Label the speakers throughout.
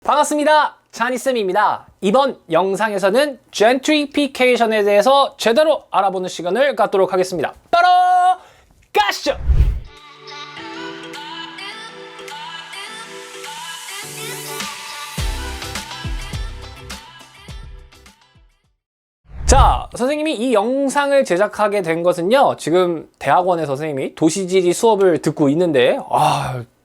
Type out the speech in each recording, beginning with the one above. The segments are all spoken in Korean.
Speaker 1: 반갑습니다. 차니쌤입니다. 이번 영상에서는 젠트리피케이션에 대해서 제대로 알아보는 시간을 갖도록 하겠습니다. 바로 가시죠! 자, 선생님이 이 영상을 제작하게 된 것은요, 지금 대학원에서 선생님이 도시지리 수업을 듣고 있는데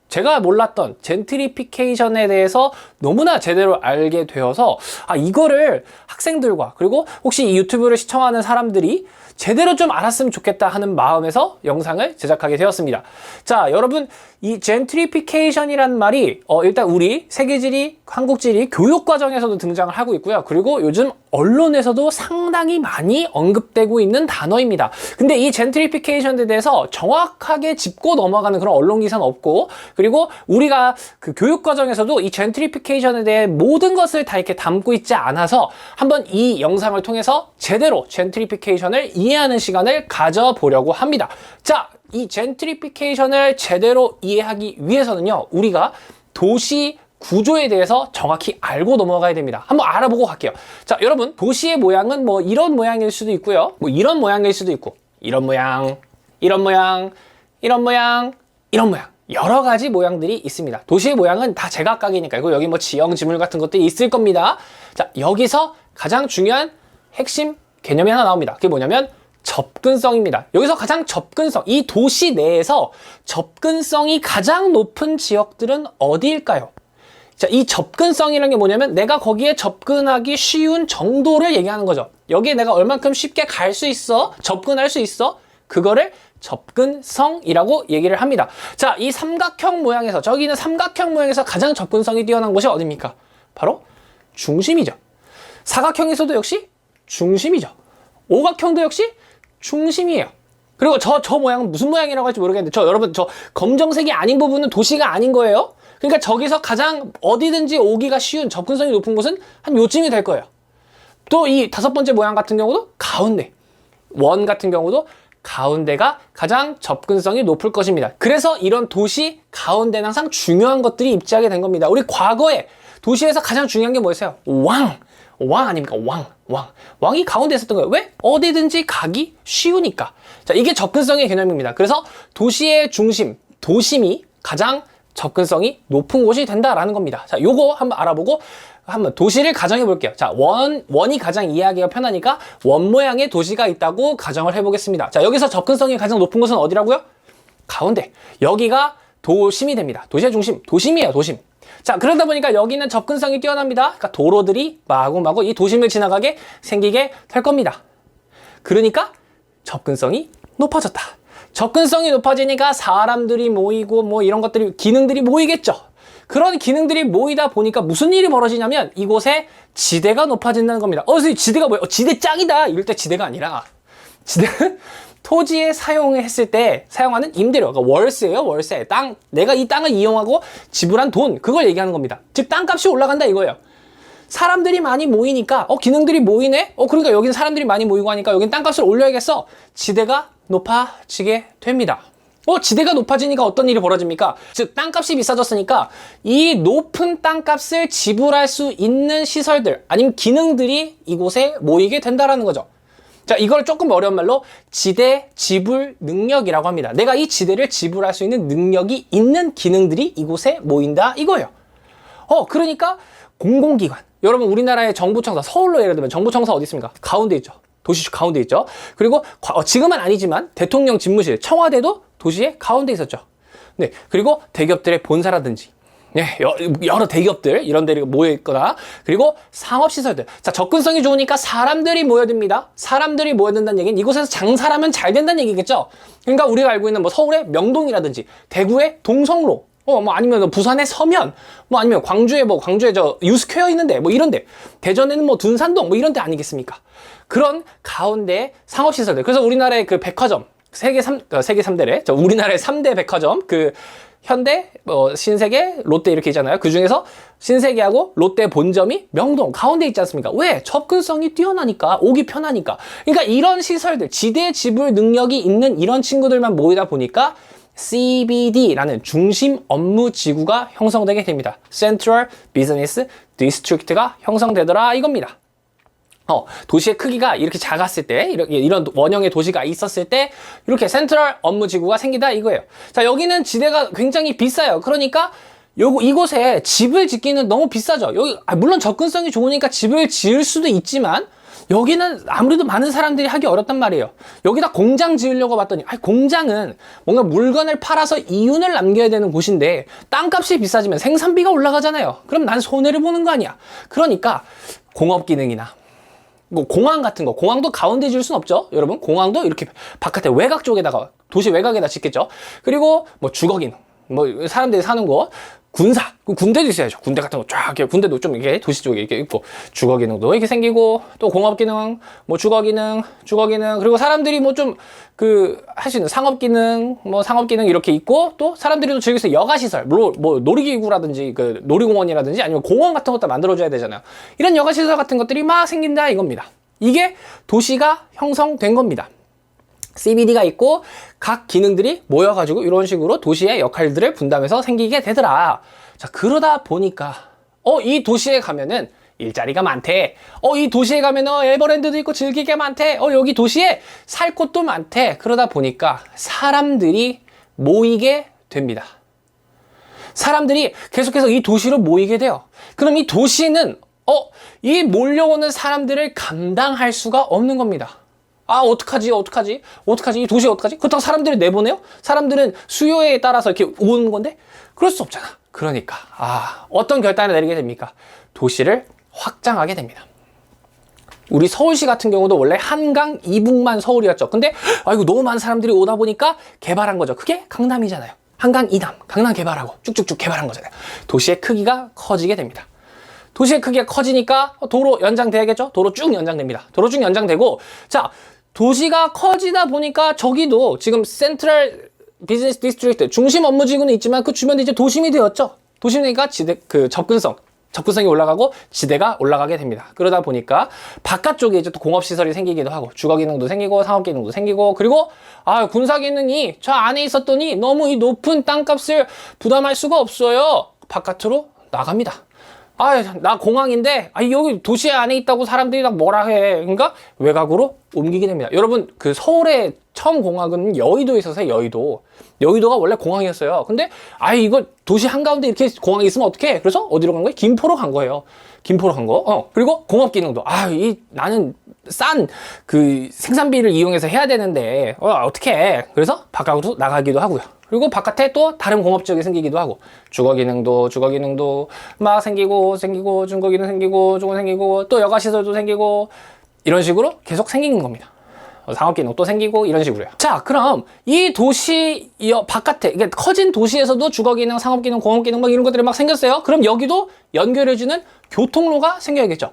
Speaker 1: 제가 몰랐던 젠트리피케이션에 대해서 너무나 제대로 알게 되어서 이거를 학생들과 그리고 혹시 이 유튜브를 시청하는 사람들이 제대로 좀 알았으면 좋겠다 하는 마음에서 영상을 제작하게 되었습니다. 자, 여러분, 이 젠트리피케이션이란 말이 일단 우리 세계지리, 한국지리 교육과정에서도 등장을 하고 있고요. 그리고 요즘 언론에서도 상당히 많이 언급되고 있는 단어입니다. 근데 이 젠트리피케이션에 대해서 정확하게 짚고 넘어가는 그런 언론 기사는 없고, 그리고 우리가 그 교육과정에서도 이 젠트리피케이션에 대해 모든 것을 다 이렇게 담고 있지 않아서 한번 이 영상을 통해서 제대로 젠트리피케이션을 이해하는 시간을 가져보려고 합니다. 자, 이 젠트리피케이션을 제대로 이해하기 위해서는요, 우리가 도시 구조에 대해서 정확히 알고 넘어가야 됩니다. 한번 알아보고 갈게요. 자, 여러분, 도시의 모양은 뭐 이런 모양일 수도 있고요, 뭐 이런 모양일 수도 있고, 이런 모양, 이런 모양, 이런 모양, 이런 모양, 여러 가지 모양들이 있습니다. 도시의 모양은 다 제각각이니까. 그리고 여기 뭐 지형, 지물 같은 것들이 있을 겁니다. 자, 여기서 가장 중요한 핵심 개념이 하나 나옵니다. 그게 뭐냐면 접근성입니다. 여기서 가장 접근성, 이 도시 내에서 접근성이 가장 높은 지역들은 어디일까요? 자, 이 접근성이라는 게 뭐냐면 내가 거기에 접근하기 쉬운 정도를 얘기하는 거죠. 여기에 내가 얼만큼 쉽게 갈 수 있어, 접근할 수 있어, 그거를 접근성이라고 얘기를 합니다. 자, 이 삼각형 모양에서, 저기 있는 삼각형 모양에서 가장 접근성이 뛰어난 곳이 어디입니까? 바로 중심이죠. 사각형에서도 역시 중심이죠. 오각형도 역시 중심이에요. 그리고 저 모양은 무슨 모양이라고 할지 모르겠는데, 여러분, 저 검정색이 아닌 부분은 도시가 아닌 거예요. 그러니까 저기서 가장 어디든지 오기가 쉬운, 접근성이 높은 곳은 한 요쯤이 될 거예요. 또 이 다섯 번째 모양 같은 경우도 가운데, 원 같은 경우도 가운데가 가장 접근성이 높을 것입니다. 그래서 이런 도시 가운데는 항상 중요한 것들이 입지하게 된 겁니다. 우리 과거에 도시에서 가장 중요한 게 뭐였어요? 왕 아닙니까? 왕이 가운데 있었던 거예요. 왜? 어디든지 가기 쉬우니까. 자, 이게 접근성의 개념입니다. 그래서 도시의 중심, 도심이 가장 접근성이 높은 곳이 된다라는 겁니다. 자, 요거 한번 알아보고 한번 도시를 가정해 볼게요. 자, 원이 가장 이해하기가 편하니까 원 모양의 도시가 있다고 가정을 해 보겠습니다. 자, 여기서 접근성이 가장 높은 곳은 어디라고요? 가운데. 여기가 도심이 됩니다. 도시의 중심, 도심이에요, 도심. 자, 그러다 보니까 여기는 접근성이 뛰어납니다. 그러니까 도로들이 마구마구 이 도심을 지나가게 생기게 될 겁니다. 그러니까 접근성이 높아졌다. 접근성이 높아지니까 사람들이 모이고 뭐 이런 것들이, 기능들이 모이겠죠. 그런 기능들이 모이다 보니까 무슨 일이 벌어지냐면 이곳에 지대가 높아진다는 겁니다. 선생님, 지대가 뭐예요? 지대 짱이다! 이럴 때 지대가 아니라, 지대는 토지에 사용했을 때 사용하는 임대료, 그러니까 월세예요, 월세. 내가 이 땅을 이용하고 지불한 돈, 그걸 얘기하는 겁니다. 즉, 땅값이 올라간다 이거예요. 사람들이 많이 모이니까, 기능들이 모이네? 그러니까 여기는 사람들이 많이 모이고 하니까 여긴 땅값을 올려야겠어. 지대가 높아지게 됩니다. 지대가 높아지니까 어떤 일이 벌어집니까? 즉, 땅값이 비싸졌으니까 이 높은 땅값을 지불할 수 있는 시설들, 아니면 기능들이 이곳에 모이게 된다라는 거죠. 자, 이걸 조금 어려운 말로 지대 지불 능력이라고 합니다. 내가 이 지대를 지불할 수 있는 능력이 있는 기능들이 이곳에 모인다 이거예요. 그러니까 공공기관, 여러분, 우리나라의 정부청사, 서울로 예를 들면 정부청사 어디 있습니까? 가운데 있죠. 도시 가운데 있죠. 그리고 지금은 아니지만 대통령 집무실, 청와대도 도시의 가운데 있었죠. 네, 그리고 대기업들의 본사라든지, 네, 여러 대기업들 이런 데가 모여 있거나, 그리고 상업시설들. 자, 접근성이 좋으니까 사람들이 모여듭니다. 사람들이 모여든다는 얘기는 이곳에서 장사를 하면 잘 된다는 얘기겠죠. 그러니까 우리가 알고 있는 뭐 서울의 명동이라든지, 대구의 동성로, 아니면 부산의 서면, 아니면 광주에 저 유스퀘어 있는데, 이런데, 대전에는 둔산동, 이런 데 아니겠습니까? 그런 가운데 상업시설들. 그래서 우리나라의 그 백화점, 세계 3대래. 우리나라의 3대 백화점, 현대, 신세계, 롯데 이렇게 있잖아요. 그 중에서 신세계하고 롯데 본점이 명동 가운데 있지 않습니까? 왜? 접근성이 뛰어나니까, 오기 편하니까. 그러니까 이런 시설들, 지대 지불 능력이 있는 이런 친구들만 모이다 보니까 CBD라는 중심 업무 지구가 형성되게 됩니다. Central Business District가 형성되더라 이겁니다. 도시의 크기가 이렇게 작았을 때, 이런 원형의 도시가 있었을 때, 이렇게 센트럴 업무 지구가 생기다 이거예요. 자, 여기는 지대가 굉장히 비싸요. 그러니까, 이곳에 집을 짓기는 너무 비싸죠. 물론 접근성이 좋으니까 집을 지을 수도 있지만, 여기는 아무래도 많은 사람들이 하기 어렵단 말이에요. 여기다 공장 지으려고 봤더니, 공장은 뭔가 물건을 팔아서 이윤을 남겨야 되는 곳인데, 땅값이 비싸지면 생산비가 올라가잖아요. 그럼 난 손해를 보는 거 아니야. 그러니까, 공업 기능이나, 공항 같은 거, 공항도 가운데 지을 순 없죠. 여러분, 공항도 이렇게 바깥에 외곽 쪽에다가, 도시 외곽에다 짓겠죠. 그리고 주거 기능, 사람들이 사는 곳, 군사, 군대도 있어야죠. 군대 같은 거 쫙, 군대도 좀 이렇게 도시 쪽에 이렇게 있고, 주거 기능도 이렇게 생기고, 또 공업 기능, 주거 기능, 그리고 사람들이 할 수 있는 상업 기능, 상업 기능 이렇게 있고, 또 사람들이 또 즐길 수 있는 여가 시설, 놀이기구라든지, 놀이공원이라든지 아니면 공원 같은 것도 만들어줘야 되잖아요. 이런 여가 시설 같은 것들이 막 생긴다 이겁니다. 이게 도시가 형성된 겁니다. CBD가 있고 각 기능들이 모여가지고 이런 식으로 도시의 역할들을 분담해서 생기게 되더라. 자, 그러다 보니까 이 도시에 가면은 일자리가 많대. 이 도시에 가면은 에버랜드도 있고 즐길 게 많대. 여기 도시에 살 곳도 많대. 그러다 보니까 사람들이 모이게 됩니다. 사람들이 계속해서 이 도시로 모이게 돼요. 그럼 이 도시는 이 몰려오는 사람들을 감당할 수가 없는 겁니다. 어떡하지? 이 도시 어떡하지? 그렇다고 사람들을 내보내요? 사람들은 수요에 따라서 이렇게 오는 건데? 그럴 수 없잖아. 그러니까, 어떤 결단을 내리게 됩니까? 도시를 확장하게 됩니다. 우리 서울시 같은 경우도 원래 한강 이북만 서울이었죠. 근데, 이거 너무 많은 사람들이 오다 보니까 개발한 거죠. 그게 강남이잖아요. 한강 이남, 강남 개발하고 쭉쭉쭉 개발한 거잖아요. 도시의 크기가 커지게 됩니다. 도시의 크기가 커지니까 도로 연장돼야겠죠? 도로 쭉 연장됩니다. 도로 쭉 연장되고, 자, 도시가 커지다 보니까 저기도 지금 센트럴 비즈니스 디스트릭트 중심 업무 지구는 있지만 그 주변에 이제 도심이 되었죠. 도심이니까 접근성이 올라가고 지대가 올라가게 됩니다. 그러다 보니까 바깥쪽에 이제 또 공업 시설이 생기기도 하고 주거 기능도 생기고 상업 기능도 생기고 그리고 군사 기능이 저 안에 있었더니 너무 이 높은 땅값을 부담할 수가 없어요. 바깥으로 나갑니다. 나 공항인데, 여기 도시 안에 있다고 사람들이 막 뭐라 해. 그러니까 외곽으로 옮기게 됩니다. 여러분, 서울의 처음 공항은 여의도에 있어서 여의도가 원래 공항이었어요. 근데, 이거 도시 한가운데 이렇게 공항이 있으면 어떡해? 그래서 어디로 간 거예요? 김포로 간 거예요. 김포로 간 거. 그리고 공업 기능도. 나는 싼 생산비를 이용해서 해야 되는데, 어떡해. 그래서 바깥으로 나가기도 하고요. 그리고 바깥에 또 다른 공업 지역이 생기기도 하고 주거 기능도 막 생기고 중거 기능 생기고 또 여가 시설도 생기고 이런 식으로 계속 생기는 겁니다. 상업 기능 또 생기고 이런 식으로요. 자, 그럼 이 도시 바깥에 이게 커진 도시에서도 주거 기능, 상업 기능, 공업 기능 막 이런 것들이 막 생겼어요. 그럼 여기도 연결해주는 교통로가 생겨야겠죠.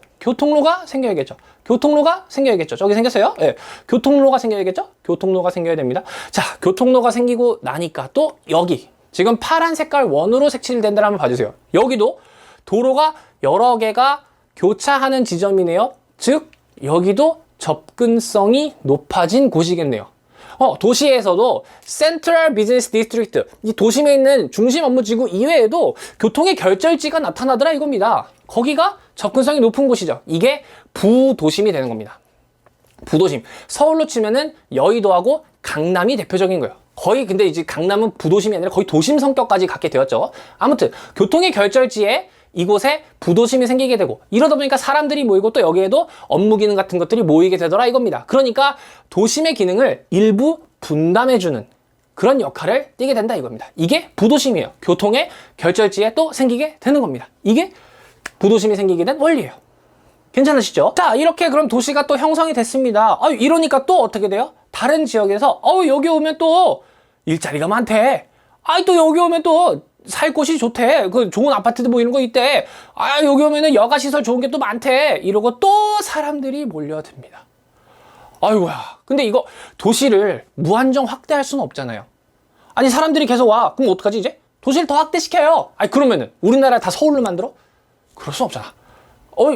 Speaker 1: 저기 생겼어요. 네. 교통로가 생겨야겠죠. 교통로가 생겨야 됩니다. 자, 교통로가 생기고 나니까 또 여기 지금 파란 색깔 원으로 색칠된다 한번 봐주세요. 여기도 도로가 여러 개가 교차하는 지점이네요. 즉 여기도 접근성이 높아진 곳이겠네요. 도시에서도 센트럴 비즈니스 디스트릭트, 이 도심에 있는 중심 업무 지구 이외에도 교통의 결절지가 나타나더라 이겁니다. 거기가 접근성이 높은 곳이죠. 이게 부도심이 되는 겁니다. 부도심. 서울로 치면은 여의도하고 강남이 대표적인 거예요. 거의 근데 이제 강남은 부도심이 아니라 거의 도심 성격까지 갖게 되었죠. 아무튼 교통의 결절지에 이곳에 부도심이 생기게 되고 이러다 보니까 사람들이 모이고 또 여기에도 업무 기능 같은 것들이 모이게 되더라 이겁니다. 그러니까 도심의 기능을 일부 분담해주는 그런 역할을 띠게 된다 이겁니다. 이게 부도심이에요. 교통의 결절지에 또 생기게 되는 겁니다. 이게 부도심이 생기게 된 원리예요. 괜찮으시죠? 자, 이렇게 그럼 도시가 또 형성이 됐습니다. 이러니까 또 어떻게 돼요? 다른 지역에서 여기 오면 또 일자리가 많대. 또 여기 오면 또 살 곳이 좋대. 좋은 아파트도 뭐 이런 거 있대. 여기 오면은 여가 시설 좋은 게 또 많대. 이러고 또 사람들이 몰려듭니다. 아이고야. 근데 이거 도시를 무한정 확대할 수는 없잖아요. 사람들이 계속 와. 그럼 어떡하지 이제? 도시를 더 확대시켜요. 그러면은 우리나라 다 서울로 만들어? 그럴 수 없잖아.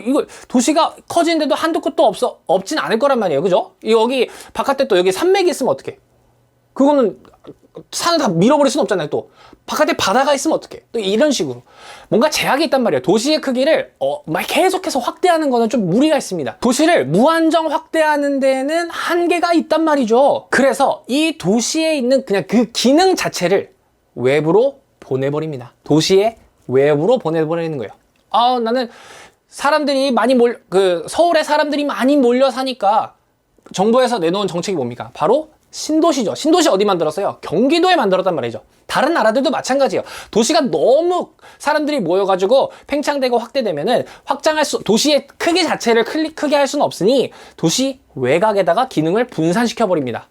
Speaker 1: 이거 도시가 커지는데도 한도 끝도 없진 않을 거란 말이에요. 그죠? 여기 바깥에 또 여기 산맥이 있으면 어떡해? 그거는 산을 다 밀어버릴 수는 없잖아요. 또 바깥에 바다가 있으면 어떡해. 또 이런 식으로 뭔가 제약이 있단 말이에요. 도시의 크기를 막 계속해서 확대하는 거는 좀 무리가 있습니다. 도시를 무한정 확대하는 데에는 한계가 있단 말이죠. 그래서 이 도시에 있는 그냥 그 기능 자체를 외부로 보내버립니다. 도시의 외부로 보내버리는 거예요. 나는 사람들이 많이 서울에 사람들이 많이 몰려 사니까 정부에서 내놓은 정책이 뭡니까? 바로 신도시죠. 신도시 어디 만들었어요? 경기도에 만들었단 말이죠. 다른 나라들도 마찬가지예요. 도시가 너무 사람들이 모여가지고 팽창되고 확대되면은 도시의 크기 자체를 크게 할 수는 없으니 도시 외곽에다가 기능을 분산시켜버립니다.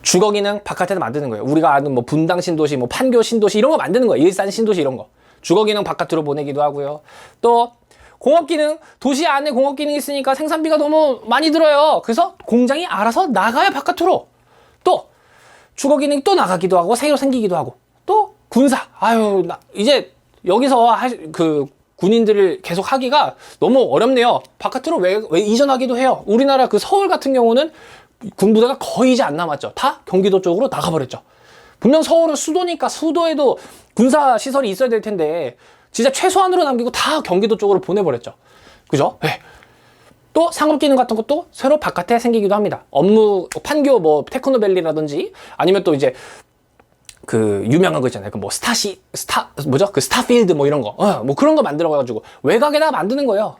Speaker 1: 주거 기능 바깥에다 만드는 거예요. 우리가 아는 뭐 분당 신도시, 뭐 판교 신도시 이런 거 만드는 거예요. 일산 신도시 이런 거. 주거 기능 바깥으로 보내기도 하고요. 또 공업 기능, 도시 안에 공업 기능이 있으니까 생산비가 너무 많이 들어요. 그래서 공장이 알아서 나가요, 바깥으로. 또 주거 기능이 또 나가기도 하고 새로 생기기도 하고. 또 군사. 이제 여기서 군인들을 계속 하기가 너무 어렵네요. 바깥으로 왜 이전하기도 해요. 우리나라 그 서울 같은 경우는 군부대가 거의 이제 안 남았죠. 다 경기도 쪽으로 나가버렸죠. 분명 서울은 수도니까 수도에도 군사 시설이 있어야 될 텐데 진짜 최소한으로 남기고 다 경기도 쪽으로 보내버렸죠. 그죠? 네. 또 상업 기능 같은 것도 새로 바깥에 생기기도 합니다. 업무 판교 뭐 테크노밸리라든지 아니면 또 이제 그 유명한 거 있잖아요. 뭐 스타필드 뭐 이런 거. 뭐 그런 거 만들어 가지고 외곽에다 만드는 거예요.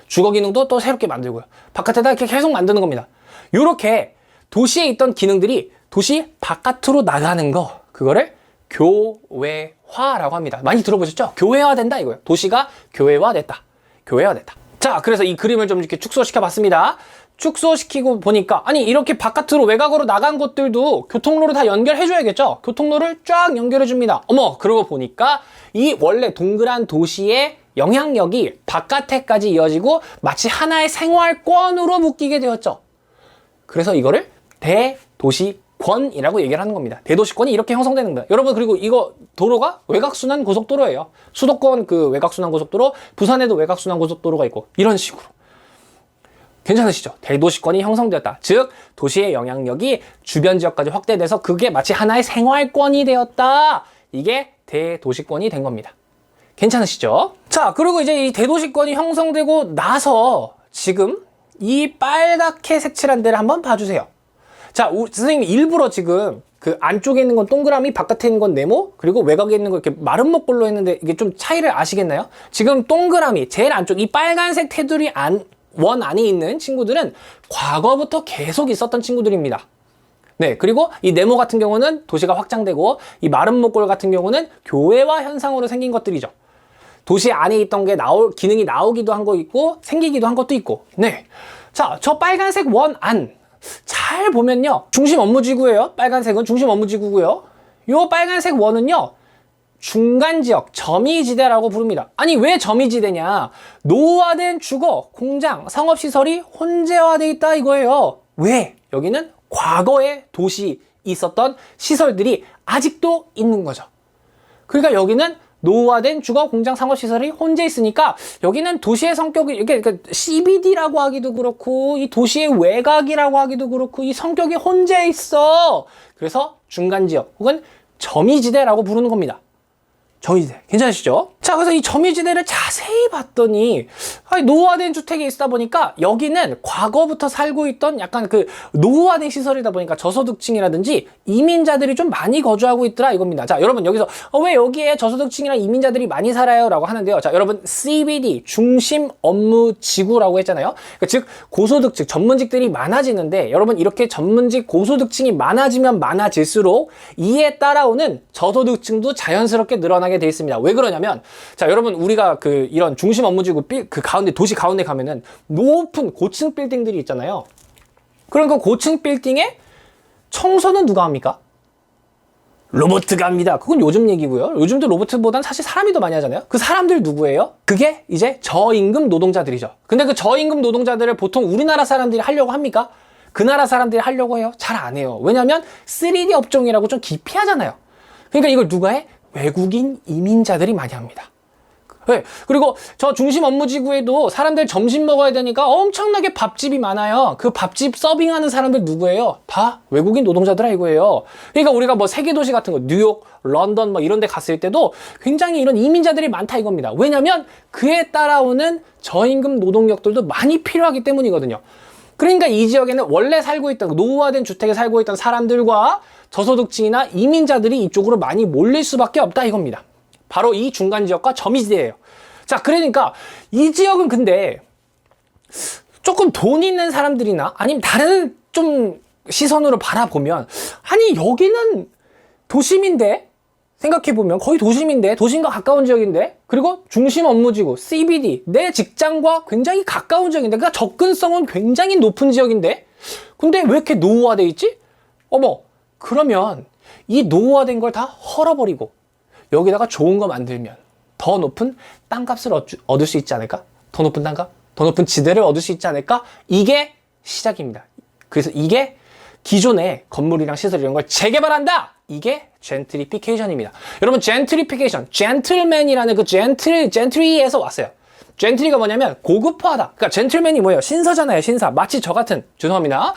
Speaker 1: 주거 기능도 또 새롭게 만들고요. 바깥에다 이렇게 계속 만드는 겁니다. 요렇게 도시에 있던 기능들이 도시 바깥으로 나가는 거, 그거를 교외화라고 합니다. 많이 들어보셨죠? 교외화된다 이거예요. 도시가 교외화됐다. 교외화됐다. 자, 그래서 이 그림을 좀 이렇게 축소시켜 봤습니다. 축소시키고 보니까 아니 이렇게 바깥으로 외곽으로 나간 곳들도 교통로를 다 연결해 줘야겠죠? 교통로를 쫙 연결해 줍니다. 그러고 보니까 이 원래 동그란 도시의 영향력이 바깥에까지 이어지고 마치 하나의 생활권으로 묶이게 되었죠. 그래서 이거를 대도시권이라고 얘기를 하는 겁니다. 대도시권이 이렇게 형성되는 거예요. 여러분, 그리고 이거 도로가 외곽순환 고속도로예요. 수도권 그 외곽순환 고속도로, 부산에도 외곽순환 고속도로가 있고 이런 식으로. 괜찮으시죠? 대도시권이 형성되었다. 즉 도시의 영향력이 주변 지역까지 확대돼서 그게 마치 하나의 생활권이 되었다. 이게 대도시권이 된 겁니다. 괜찮으시죠? 자, 그리고 이제 이 대도시권이 형성되고 나서 지금 이 빨갛게 색칠한 데를 한번 봐주세요. 자, 선생님이 일부러 지금 그 안쪽에 있는 건 동그라미, 바깥에 있는 건 네모, 그리고 외곽에 있는 거 이렇게 마른 목골로 했는데 이게 좀 차이를 아시겠나요? 지금 동그라미, 제일 안쪽 이 빨간색 테두리 원 안에 있는 친구들은 과거부터 계속 있었던 친구들입니다. 네, 그리고 이 네모 같은 경우는 도시가 확장되고 이 마른 목골 같은 경우는 교외화 현상으로 생긴 것들이죠. 도시 안에 있던 게 기능이 나오기도 한 거 있고 생기기도 한 것도 있고. 네. 자, 저 빨간색 원 안 잘 보면요, 중심 업무지구예요. 빨간색은 중심 업무지구고요. 요 빨간색 원은요, 중간지역, 점이지대라고 부릅니다. 아니, 왜 점이지대냐? 노후화된 주거, 공장, 상업시설이 혼재화되어 있다 이거예요. 왜? 여기는 과거에 도시 있었던 시설들이 아직도 있는 거죠. 그러니까 여기는 노후화된 주거, 공장, 상업시설이 혼재 있으니까 여기는 도시의 성격이 이렇게 CBD라고 하기도 그렇고 이 도시의 외곽이라고 하기도 그렇고 이 성격이 혼재 있어. 그래서 중간지역 혹은 점이지대라고 부르는 겁니다. 점이지대. 괜찮으시죠? 자, 그래서 이 점이지대를 자세히 봤더니 노후화된 주택이 있다 보니까 여기는 과거부터 살고 있던 약간 그 노후화된 시설이다 보니까 저소득층이라든지 이민자들이 좀 많이 거주하고 있더라 이겁니다. 자, 여러분 여기서 왜 여기에 저소득층이랑 이민자들이 많이 살아요? 라고 하는데요. 자, 여러분 CBD, 중심 업무 지구라고 했잖아요. 그러니까 즉 고소득층, 전문직들이 많아지는데 여러분 이렇게 전문직 고소득층이 많아지면 많아질수록 이에 따라오는 저소득층도 자연스럽게 늘어나게 돼 있습니다. 왜 그러냐면 자, 여러분 우리가 이런 중심 업무지구 그 가운데 도시 가운데 가면은 높은 고층 빌딩들이 있잖아요. 그럼 그 고층 빌딩에 청소는 누가 합니까? 로봇가 합니다. 그건 요즘 얘기고요. 요즘도 로봇보다는 사실 사람이 더 많이 하잖아요. 그 사람들 누구예요? 그게 이제 저임금 노동자들이죠. 근데 그 저임금 노동자들을 보통 우리나라 사람들이 하려고 합니까? 그 나라 사람들이 하려고 해요? 잘 안 해요. 왜냐면 3D 업종이라고 좀 기피하잖아요. 그러니까 이걸 누가 해? 외국인 이민자들이 많이 합니다. 네. 그리고 저 중심 업무지구에도 사람들 점심 먹어야 되니까 엄청나게 밥집이 많아요. 그 밥집 서빙하는 사람들 누구예요? 다 외국인 노동자들 이거예요. 그러니까 우리가 뭐 세계도시 같은 거, 뉴욕, 런던 뭐 이런 데 갔을 때도 굉장히 이런 이민자들이 많다 이겁니다. 왜냐면 그에 따라오는 저임금 노동력들도 많이 필요하기 때문이거든요. 그러니까 이 지역에는 원래 살고 있던, 노후화된 주택에 살고 있던 사람들과 저소득층이나 이민자들이 이쪽으로 많이 몰릴 수밖에 없다 이겁니다. 바로 이 중간 지역과 점이지대예요. 자, 그러니까 이 지역은 근데 조금 돈 있는 사람들이나 아니면 다른 좀 시선으로 바라보면, 아니 여기는 도심인데, 생각해보면 거의 도심인데, 도심과 가까운 지역인데, 그리고 중심 업무지구 CBD, 내 직장과 굉장히 가까운 지역인데, 그러니까 접근성은 굉장히 높은 지역인데, 근데 왜 이렇게 노후화돼 있지? 어머, 그러면 이 노후화된 걸 다 헐어버리고 여기다가 좋은 거 만들면 더 높은 땅값을 얻을 수 있지 않을까? 더 높은 땅값? 더 높은 지대를 얻을 수 있지 않을까? 이게 시작입니다. 그래서 이게 기존의 건물이랑 시설 이런 걸 재개발한다! 이게 젠트리피케이션입니다. 여러분, 젠트리피케이션, 젠틀맨이라는 그 젠트리에서 왔어요. 젠트리가 뭐냐면 고급화하다. 그러니까 젠틀맨이 뭐예요? 신사잖아요, 신사. 마치 저 같은, 죄송합니다.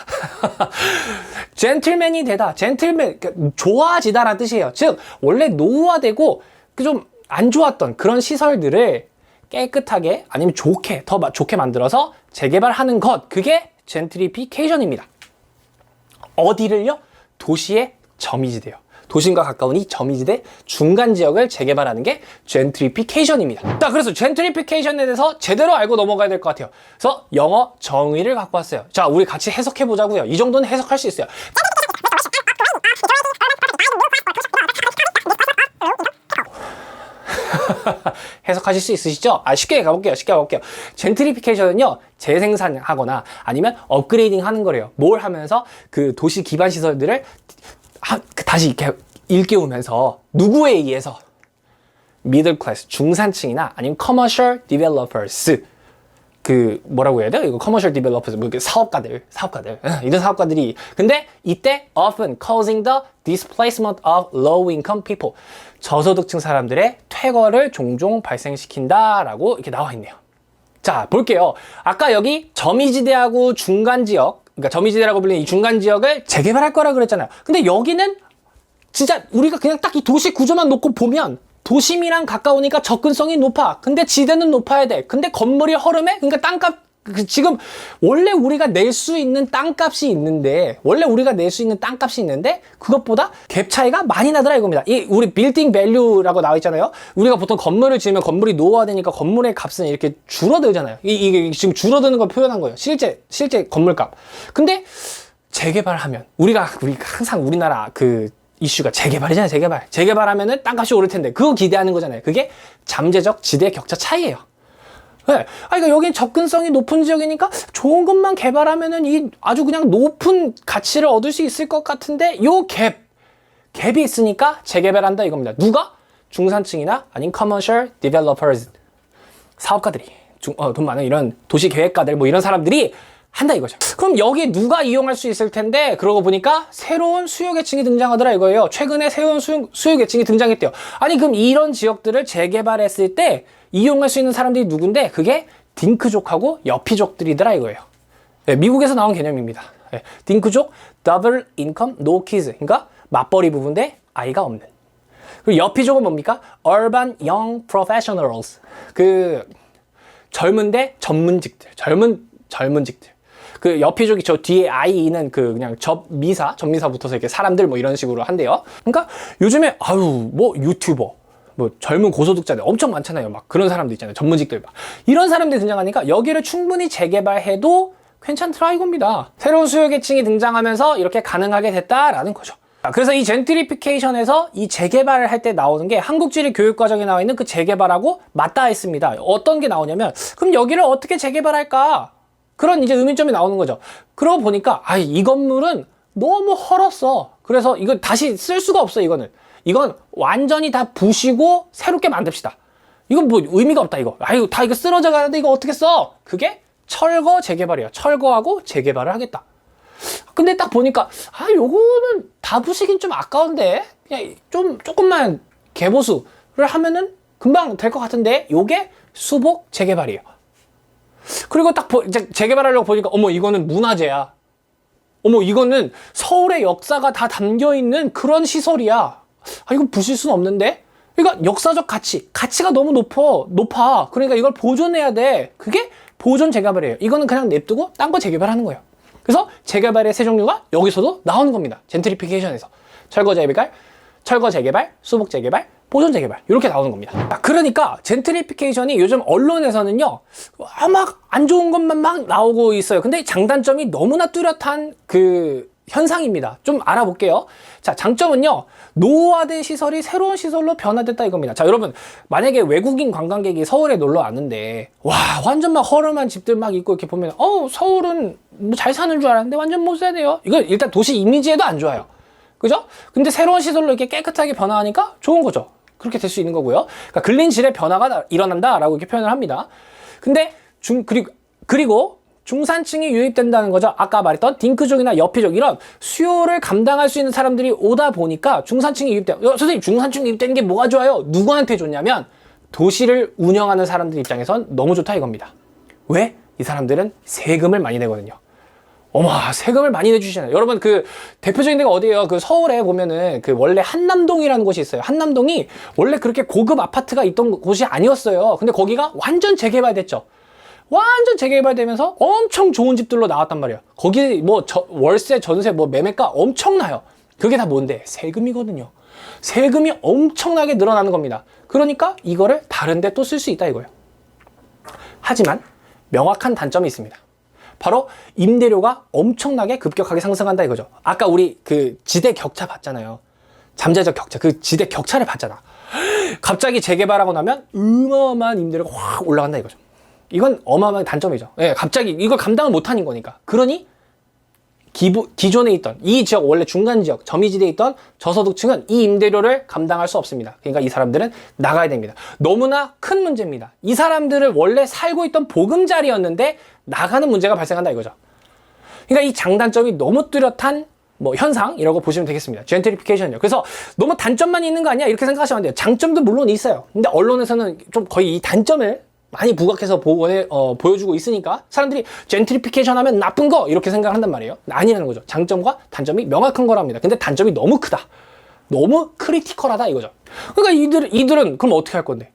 Speaker 1: 젠틀맨이 되다. 젠틀맨, 그러니까 좋아지다라는 뜻이에요. 즉, 원래 노후화되고 좀 안 좋았던 그런 시설들을 깨끗하게 아니면 좋게, 더 좋게 만들어서 재개발하는 것. 그게 젠트리피케이션입니다. 어디를요? 도시의 점이지대요. 도심과 가까운 이 점이지대 중간 지역을 재개발하는 게 젠트리피케이션입니다. 자, 그래서 젠트리피케이션에 대해서 제대로 알고 넘어가야 될 것 같아요. 그래서 영어 정의를 갖고 왔어요. 자, 우리 같이 해석해 보자고요. 이 정도는 해석할 수 있어요. 해석하실 수 있으시죠? 쉽게 가볼게요. 젠트리피케이션은요, 재생산하거나 아니면 업그레이딩 하는 거래요. 뭘 하면서 그 도시 기반 시설들을 다시 이렇게 일깨우면서 누구에 의해서? 미들 클래스, 중산층이나 아니면 커머셜 디벨로퍼스, 그 뭐라고 해야 돼요? 이거 커머셜 디벨로퍼스, 뭐 사업가들 이런 사업가들이, 근데 이때 often causing the displacement of low income people, 저소득층 사람들의 퇴거를 종종 발생시킨다라고 이렇게 나와 있네요. 자, 볼게요. 아까 여기 점이지대하고 중간 지역, 그러니까 점이지대라고 불리는 이 중간 지역을 재개발할 거라 그랬잖아요. 근데 여기는 진짜 우리가 그냥 딱 이 도시 구조만 놓고 보면 도심이랑 가까우니까 접근성이 높아. 근데 지대는 높아야 돼. 근데 건물이 허름해? 그러니까 땅값, 지금 원래 우리가 낼 수 있는 땅값이 있는데, 그것보다 갭 차이가 많이 나더라 이겁니다. 이 우리 빌딩 밸류라고 나와 있잖아요. 우리가 보통 건물을 지으면 건물이 노후화되니까 건물의 값은 이렇게 줄어들잖아요. 이게 지금 줄어드는 걸 표현한 거예요. 실제 건물값. 근데 재개발하면 우리가 항상 우리나라 그 이슈가 재개발이잖아요. 재개발하면은 땅값이 오를 텐데 그거 기대하는 거잖아요. 그게 잠재적 지대 격차 차이예요. 네. 그러니까 여긴 접근성이 높은 지역이니까 좋은 것만 개발하면은 이 아주 그냥 높은 가치를 얻을 수 있을 것 같은데, 요 갭이 있으니까 재개발한다 이겁니다. 누가? 중산층이나 아닌 커머셜 디벨로퍼즈, 사업가들이, 돈 많은 이런 도시 계획가들, 뭐 이런 사람들이 한다 이거죠. 그럼 여기 누가 이용할 수 있을 텐데, 그러고 보니까 새로운 수요 계층이 등장하더라 이거예요. 최근에 새로운 수요 계층이 등장했대요. 아니 그럼 이런 지역들을 재개발했을 때 이용할 수 있는 사람들이 누군데, 그게 딩크족하고 여피족들이더라 이거예요. 네, 미국에서 나온 개념입니다. 네, 딩크족, double income, no kids. 그러니까 맞벌이 부부인데 아이가 없는. 그리고 여피족은 뭡니까? urban young professionals. 그 젊은데 전문직들. 젊은직들. 그 여피족이 저 뒤에 아이는 그 그냥 접미사 붙어서 이렇게 사람들 뭐 이런 식으로 한대요. 그러니까 요즘에 뭐 유튜버, 뭐 젊은 고소득자들 엄청 많잖아요. 막 그런 사람들 있잖아요. 전문직들 막. 이런 사람들이 등장하니까 여기를 충분히 재개발해도 괜찮더라 이겁니다. 새로운 수요 계층이 등장하면서 이렇게 가능하게 됐다라는 거죠. 그래서 이 젠트리피케이션에서 이 재개발을 할 때 나오는 게 한국지리 교육과정에 나와 있는 그 재개발하고 맞닿아 있습니다. 어떤 게 나오냐면, 그럼 여기를 어떻게 재개발할까? 그런 이제 의문점이 나오는 거죠. 그러고 보니까 이 건물은 너무 헐었어. 그래서 이거 다시 쓸 수가 없어. 이건 완전히 다 부시고 새롭게 만듭시다. 이건 뭐 의미가 없다 이거. 다 이거 쓰러져 가는데 이거 어떻게 써? 그게 철거 재개발이에요. 철거하고 재개발을 하겠다. 근데 딱 보니까 요거는 다 부시긴 좀 아까운데 그냥 조금만 개보수를 하면은 금방 될 것 같은데 요게 수복 재개발이에요. 그리고 딱 이제 재개발하려고 보니까 어머 이거는 문화재야. 어머 이거는 서울의 역사가 다 담겨있는 그런 시설이야. 아 이거 부실 수는 없는데? 그러니까 역사적 가치가 너무 높아. 그러니까 이걸 보존해야 돼. 그게 보존 재개발이에요. 이거는 그냥 냅두고 딴 거 재개발하는 거예요. 그래서 재개발의 세 종류가 여기서도 나오는 겁니다. 젠트리피케이션에서. 철거 재개발, 수복 재개발, 보존 재개발 이렇게 나오는 겁니다. 그러니까 젠트리피케이션이 요즘 언론에서는요 막 안 좋은 것만 막 나오고 있어요. 근데 장단점이 너무나 뚜렷한 그 현상입니다. 좀 알아볼게요. 자, 장점은요 노후화된 시설이 새로운 시설로 변화됐다 이겁니다. 자, 여러분 만약에 외국인 관광객이 서울에 놀러 왔는데 와 완전 막 허름한 집들 막 있고 이렇게 보면 서울은 뭐 잘 사는 줄 알았는데 완전 못 사네요. 이거 일단 도시 이미지에도 안 좋아요. 그죠? 근데 새로운 시설로 이렇게 깨끗하게 변화하니까 좋은 거죠. 그렇게 될 수 있는 거고요. 그러니까 근린질의 변화가 일어난다라고 이렇게 표현을 합니다. 근데 그리고 중산층이 유입된다는 거죠. 아까 말했던 딩크족이나 여피족 이런 수요를 감당할 수 있는 사람들이 오다 보니까 중산층이 유입돼요. 선생님 중산층이 유입되는 게 뭐가 좋아요? 누구한테 좋냐면 도시를 운영하는 사람들 입장에선 너무 좋다 이겁니다. 왜? 이 사람들은 세금을 많이 내거든요. 어머 세금을 많이 내주시잖아요. 여러분 그 대표적인 데가 어디예요? 그 서울에 보면은 그 원래 한남동이라는 곳이 있어요. 한남동이 원래 그렇게 고급 아파트가 있던 곳이 아니었어요. 근데 거기가 완전 재개발됐죠. 완전 재개발되면서 엄청 좋은 집들로 나왔단 말이에요. 거기 뭐 월세, 전세, 뭐 매매가 엄청나요. 그게 다 뭔데? 세금이거든요. 세금이 엄청나게 늘어나는 겁니다. 그러니까 이거를 다른 데 또 쓸 수 있다 이거예요. 하지만 명확한 단점이 있습니다. 바로 임대료가 엄청나게 급격하게 상승한다 이거죠. 아까 우리 그 지대 격차 봤잖아요. 잠재적 격차, 그 지대 격차를 봤잖아. 갑자기 재개발하고 나면 어마어마한 임대료가 확 올라간다 이거죠. 이건 어마어마한 단점이죠. 예, 갑자기 이걸 감당을 못하는 거니까. 그러니 기존에 있던 이 지역, 원래 중간 지역, 점이지대에 있던 저소득층은 이 임대료를 감당할 수 없습니다. 그러니까 이 사람들은 나가야 됩니다. 너무나 큰 문제입니다. 이 사람들을 원래 살고 있던 보금자리였는데 나가는 문제가 발생한다 이거죠. 그러니까 이 장단점이 너무 뚜렷한 뭐 현상이라고 보시면 되겠습니다. 젠트리피케이션이요. 그래서 너무 단점만 있는 거 아니야? 이렇게 생각하시면 안 돼요. 장점도 물론 있어요. 근데 언론에서는 좀 거의 이 단점을 많이 부각해서 보여주고 있으니까 사람들이 젠트리피케이션 하면 나쁜 거 이렇게 생각을 한단 말이에요. 아니라는 거죠. 장점과 단점이 명확한 거랍니다. 근데 단점이 너무 크다. 너무 크리티컬하다 이거죠. 그러니까 이들은 그럼 어떻게 할 건데?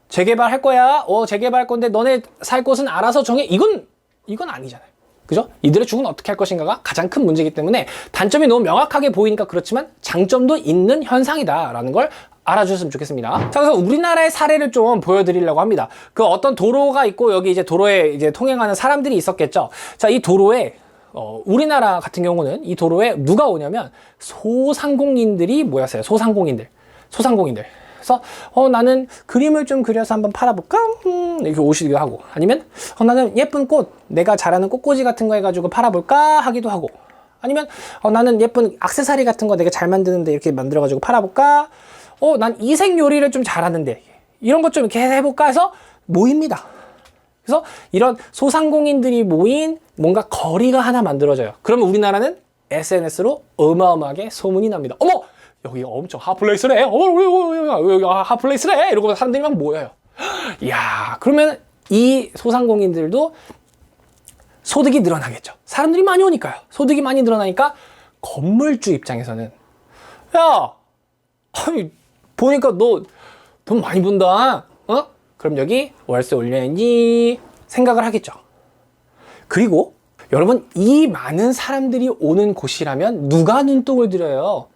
Speaker 1: 재개발할 거야. 재개발할 건데 너네 살 곳은 알아서 정해. 이건 아니잖아요. 그죠? 이들의 죽은 어떻게 할 것인가가 가장 큰 문제이기 때문에 단점이 너무 명확하게 보이니까 그렇지만 장점도 있는 현상이다라는 걸 알아주셨으면 좋겠습니다. 자, 그래서 우리나라의 사례를 좀 보여드리려고 합니다. 그 어떤 도로가 있고 여기 이제 도로에 이제 통행하는 사람들이 있었겠죠. 자, 이 도로에 우리나라 같은 경우는 이 도로에 누가 오냐면 소상공인들이 모였어요. 소상공인들. 그래서 나는 그림을 좀 그려서 한번 팔아볼까? 이렇게 오시기도 하고, 아니면 나는 예쁜 꽃, 내가 잘하는 꽃꽂이 같은 거 해가지고 팔아볼까 하기도 하고, 아니면 나는 예쁜 액세서리 같은 거 내가 잘 만드는데 이렇게 만들어가지고 팔아볼까? 난 이색 요리를 좀 잘하는데 이런 것 좀 이렇게 해볼까 해서 모입니다. 그래서 이런 소상공인들이 모인 뭔가 거리가 하나 만들어져요. 그러면 우리나라는 SNS로 어마어마하게 소문이 납니다. 어머! 여기가 엄청 핫플레이스래. 여기 핫플레이스래. 이러고 사람들이 막 모여요. 이야, 그러면 이 소상공인들도 소득이 늘어나겠죠. 사람들이 많이 오니까요. 소득이 많이 늘어나니까 건물주 입장에서는 야, 보니까 너 돈 많이 번다. 그럼 여기 월세 올려야지 생각을 하겠죠. 그리고 여러분, 이 많은 사람들이 오는 곳이라면 누가 눈독을 들여요?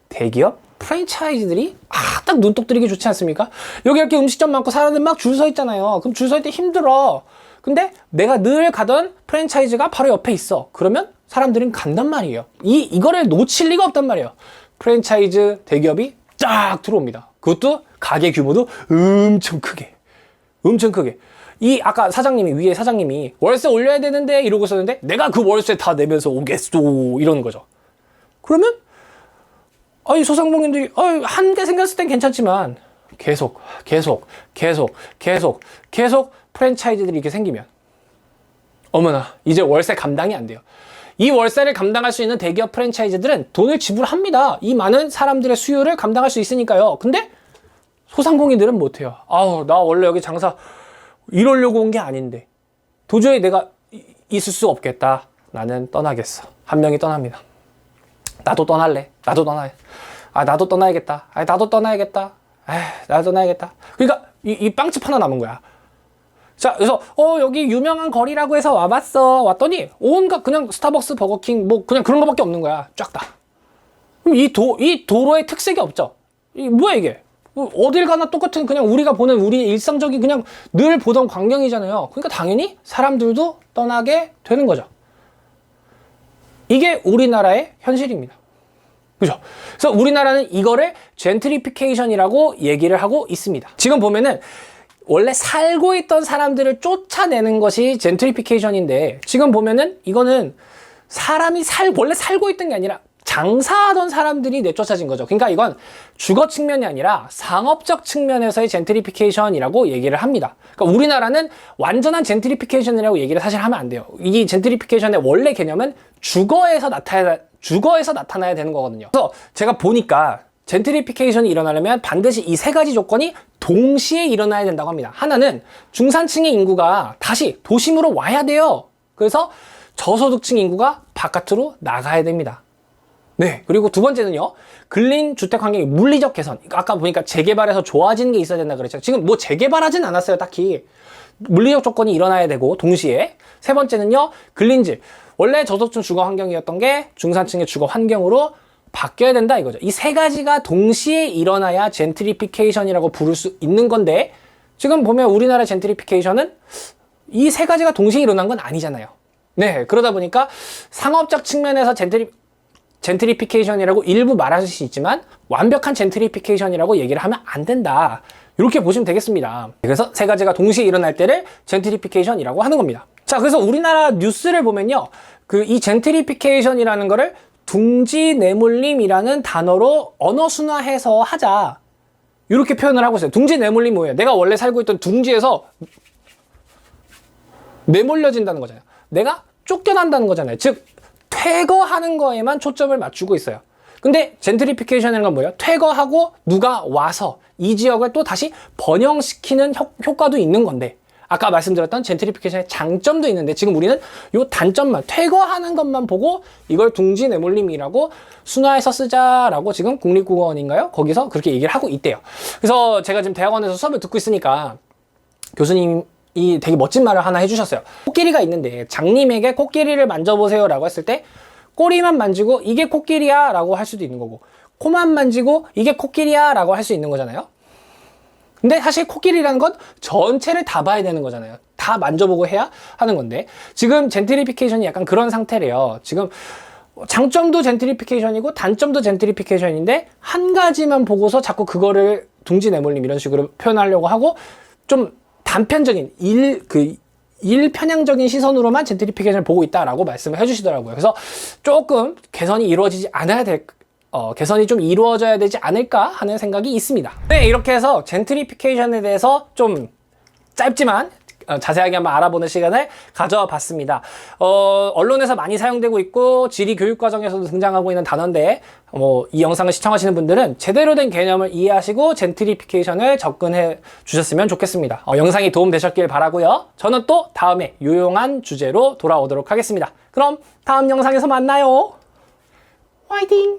Speaker 1: 대기업 프랜차이즈들이 딱 눈독 들이기 좋지 않습니까? 여기 이렇게 음식점 많고 사람들 막 줄 서 있잖아요. 그럼 줄 서 있을 때 힘들어. 근데 내가 늘 가던 프랜차이즈가 바로 옆에 있어. 그러면 사람들은 간단 말이에요. 이거를 놓칠 리가 없단 말이에요. 프랜차이즈 대기업이 쫙 들어옵니다. 그것도 가게 규모도 엄청 크게. 아까 위에 사장님이 월세 올려야 되는데 이러고 있었는데 내가 그 월세 다 내면서 오겠소 이러는 거죠. 그러면 이 소상공인들이 한 개 생겼을 땐 괜찮지만 계속 프랜차이즈들이 이렇게 생기면 어머나, 이제 월세 감당이 안 돼요. 이 월세를 감당할 수 있는 대기업 프랜차이즈들은 돈을 지불합니다. 이 많은 사람들의 수요를 감당할 수 있으니까요. 근데 소상공인들은 못해요. 아우, 나 원래 여기 장사 이러려고 온 게 아닌데 도저히 내가 있을 수 없겠다. 나는 떠나겠어. 한 명이 떠납니다. 나도 떠날래. 나도 떠나야. 나도 떠나야겠다. 나도 떠나야겠다. 나도 떠나야겠다. 그러니까 이 빵집 하나 남은 거야. 자, 그래서 여기 유명한 거리라고 해서 와봤어. 왔더니 온갖 그냥 스타벅스, 버거킹 뭐 그냥 그런 거밖에 없는 거야. 쫙 다. 그럼 이 도로의 특색이 없죠. 뭐야 이게? 어딜 가나 똑같은 그냥 우리가 보는 우리 일상적인 그냥 늘 보던 광경이잖아요. 그러니까 당연히 사람들도 떠나게 되는 거죠. 이게 우리나라의 현실입니다. 그죠? 그래서 우리나라는 이거를 젠트리피케이션이라고 얘기를 하고 있습니다. 지금 보면은 원래 살고 있던 사람들을 쫓아내는 것이 젠트리피케이션인데 지금 보면은 이거는 사람이 원래 살고 있던 게 아니라 장사하던 사람들이 내쫓아진 거죠. 그러니까 이건 주거 측면이 아니라 상업적 측면에서의 젠트리피케이션이라고 얘기를 합니다. 그러니까 우리나라는 완전한 젠트리피케이션이라고 얘기를 사실 하면 안 돼요. 이 젠트리피케이션의 원래 개념은 주거에서 나타나야 되는 거거든요. 그래서 제가 보니까 젠트리피케이션이 일어나려면 반드시 이 세 가지 조건이 동시에 일어나야 된다고 합니다. 하나는 중산층의 인구가 다시 도심으로 와야 돼요. 그래서 저소득층 인구가 바깥으로 나가야 됩니다. 네. 그리고 두 번째는요. 근린 주택 환경의 물리적 개선. 아까 보니까 재개발해서 좋아지는 게 있어야 된다 그랬죠. 지금 뭐 재개발하진 않았어요. 딱히. 물리적 조건이 일어나야 되고 동시에. 세 번째는요. 근린질. 원래 저소득층 주거 환경이었던 게 중산층의 주거 환경으로 바뀌어야 된다 이거죠. 이 세 가지가 동시에 일어나야 젠트리피케이션이라고 부를 수 있는 건데 지금 보면 우리나라 젠트리피케이션은 이 세 가지가 동시에 일어난 건 아니잖아요. 네. 그러다 보니까 상업적 측면에서 젠트리피케이션이라고 일부 말할 수 있지만 완벽한 젠트리피케이션이라고 얘기를 하면 안 된다. 이렇게 보시면 되겠습니다. 그래서 세 가지가 동시에 일어날 때를 젠트리피케이션이라고 하는 겁니다. 자, 그래서 우리나라 뉴스를 보면요. 이 젠트리피케이션이라는 거를 둥지 내몰림이라는 단어로 언어 순화해서 하자. 이렇게 표현을 하고 있어요. 둥지 내몰림 뭐예요? 내가 원래 살고 있던 둥지에서 내몰려진다는 거잖아요. 내가 쫓겨난다는 거잖아요. 즉 퇴거하는 거에만 초점을 맞추고 있어요. 근데 젠트리피케이션이라는 건 뭐예요? 퇴거하고 누가 와서 이 지역을 또 다시 번영시키는 효과도 있는 건데 아까 말씀드렸던 젠트리피케이션의 장점도 있는데 지금 우리는 이 단점만 퇴거하는 것만 보고 이걸 둥지 내몰림이라고 순화해서 쓰자라고 지금 국립국어원인가요? 거기서 그렇게 얘기를 하고 있대요. 그래서 제가 지금 대학원에서 수업을 듣고 있으니까 교수님이 되게 멋진 말을 하나 해주셨어요. 코끼리가 있는데 장님에게 코끼리를 만져보세요 라고 했을 때 꼬리만 만지고 이게 코끼리야 라고 할 수도 있는 거고 코만 만지고 이게 코끼리야 라고 할 수 있는 거잖아요. 근데 사실 코끼리라는 건 전체를 다 봐야 되는 거잖아요. 다 만져보고 해야 하는 건데 지금 젠트리피케이션이 약간 그런 상태래요. 지금 장점도 젠트리피케이션이고 단점도 젠트리피케이션인데 한 가지만 보고서 자꾸 그거를 둥지 내몰림 이런 식으로 표현하려고 하고 좀 단편적인 일편향적인 시선으로만 젠트리피케이션을 보고 있다라고 말씀을 해주시더라고요. 그래서 조금 개선이 좀 이루어져야 되지 않을까 하는 생각이 있습니다. 네, 이렇게 해서 젠트리피케이션에 대해서 좀 짧지만 자세하게 한번 알아보는 시간을 가져봤습니다. 언론에서 많이 사용되고 있고 지리 교육 과정에서도 등장하고 있는 단어인데 이 영상을 시청하시는 분들은 제대로 된 개념을 이해하시고 젠트리피케이션을 접근해 주셨으면 좋겠습니다. 영상이 도움되셨길 바라고요. 저는 또 다음에 유용한 주제로 돌아오도록 하겠습니다. 그럼 다음 영상에서 만나요. 화이팅!